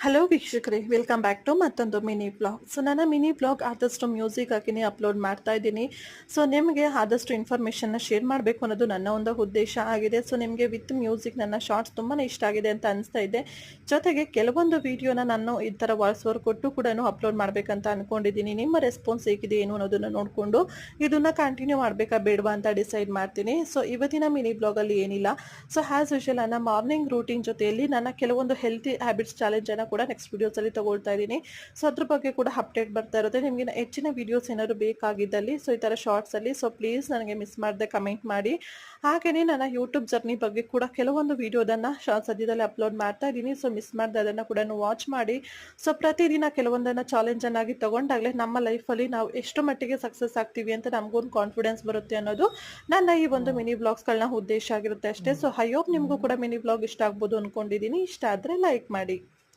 Hello ವೀಕ್ಷಕರೇ, welcome back to ಮತ್ತೊಂದು mini blog. So ನನ್ನ ಮಿನಿ ಬ್ಲಾಗ್ ಆದಷ್ಟು ಮ್ಯೂಸಿಕ್ ಹಾಕಿನೇ ಅಪ್ಲೋಡ್ ಮಾಡ್ತಾ ಇದ್ದೀನಿ. ಸೊ ನಿಮಗೆ ಆದಷ್ಟು ಇನ್ಫಾರ್ಮೇಷನ್ನ ಶೇರ್ ಮಾಡಬೇಕು ಅನ್ನೋದು ನನ್ನ ಒಂದು ಉದ್ದೇಶ ಆಗಿದೆ. ಸೊ ನಿಮಗೆ ವಿತ್ ಮ್ಯೂಸಿಕ್ ನನ್ನ ಶಾರ್ಟ್ಸ್ ತುಂಬಾ ಇಷ್ಟ ಆಗಿದೆ ಅಂತ ಅನಿಸ್ತಾ ಇದೆ. ಜೊತೆಗೆ ಕೆಲವೊಂದು ವಿಡಿಯೋನ ನಾನು ಈ ಥರ ವಾಯ್ಸ್ ಓವರ್ ಕೊಟ್ಟು ಕೂಡ ಅಪ್ಲೋಡ್ ಮಾಡಬೇಕಂತ ಅಂದ್ಕೊಂಡಿದ್ದೀನಿ. ನಿಮ್ಮ ರೆಸ್ಪಾನ್ಸ್ ಹೇಗಿದೆ ಏನು ಅನ್ನೋದನ್ನು ನೋಡಿಕೊಂಡು ಇದನ್ನು ಕಂಟಿನ್ಯೂ ಮಾಡಬೇಕಾ ಬೇಡವಾ ಅಂತ ಡಿಸೈಡ್ ಮಾಡ್ತೀನಿ. ಸೊ ಇವತ್ತಿನ ಮಿನಿ ಬ್ಲಾಗಲ್ಲಿ ಏನಿಲ್ಲ. ಸೊ ಆ್ಯಸ್ ಯೂಶುವಲ್ ನನ್ನ ಮಾರ್ನಿಂಗ್ ರೂಟೀನ್ ಜೊತೆಯಲ್ಲಿ ನನ್ನ ಕೆಲವೊಂದು ಹೆಲ್ತಿ ಹ್ಯಾಬಿಟ್ಸ್ ಚಾಲೆಂಜನ್ನು ಕೂಡ ನೆಕ್ಸ್ಟ್ ವಿಡಿಯೋಸಲ್ಲಿ ತಗೊಳ್ತಾ ಇದ್ದೀನಿ. ಸೊ ಅದ್ರ ಬಗ್ಗೆ ಕೂಡ ಅಪ್ಡೇಟ್ ಬರ್ತಾ ಇರುತ್ತೆ. ನಿಮಗೆ ಹೆಚ್ಚಿನ ವಿಡಿಯೋಸ್ ಏನಾದ್ರು ಬೇಕಾಗಿದ್ದಲ್ಲಿ ಸೊ ಈ ಥರ ಶಾರ್ಟ್ಸಲ್ಲಿ ಸೊ ಪ್ಲೀಸ್ ನನಗೆ ಮಿಸ್ ಮಾಡದೆ ಕಮೆಂಟ್ ಮಾಡಿ. ಹಾಗೆಯೇ ನನ್ನ ಯೂಟ್ಯೂಬ್ ಜರ್ನಿ ಬಗ್ಗೆ ಕೂಡ ಕೆಲವೊಂದು ವಿಡಿಯೋದನ್ನು ಸದ್ಯದಲ್ಲಿ ಅಪ್ಲೋಡ್ ಮಾಡ್ತಾ ಇದ್ದೀನಿ. ಸೊ ಮಿಸ್ ಮಾಡದೆ ಅದನ್ನು ಕೂಡ ವಾಚ್ ಮಾಡಿ. ಸೊ ಪ್ರತಿದಿನ ಕೆಲವೊಂದನ್ನು ಚಾಲೆಂಜನ್ನಾಗಿ ತಗೊಂಡಾಗಲೇ ನಮ್ಮ ಲೈಫಲ್ಲಿ ನಾವು ಎಷ್ಟು ಮಟ್ಟಿಗೆ ಸಕ್ಸಸ್ ಆಗ್ತೀವಿ ಅಂತ ನಮಗೊಂದು ಕಾನ್ಫಿಡೆನ್ಸ್ ಬರುತ್ತೆ ಅನ್ನೋದು ನನ್ನ ಈ ಒಂದು ಮಿನಿ ಬ್ಲಾಗ್ಸ್ಗಳನ್ನ ಉದ್ದೇಶ ಆಗಿರುತ್ತೆ ಅಷ್ಟೇ. ಸೊ ಐ ಹೋಪ್ ನಿಮಗೂ ಕೂಡ ಮಿನಿ ಬ್ಲಾಗ್ ಇಷ್ಟ ಆಗ್ಬೋದು ಅಂದ್ಕೊಂಡಿದ್ದೀನಿ. ಇಷ್ಟ ಆದರೆ ಲೈಕ್ ಮಾಡಿ.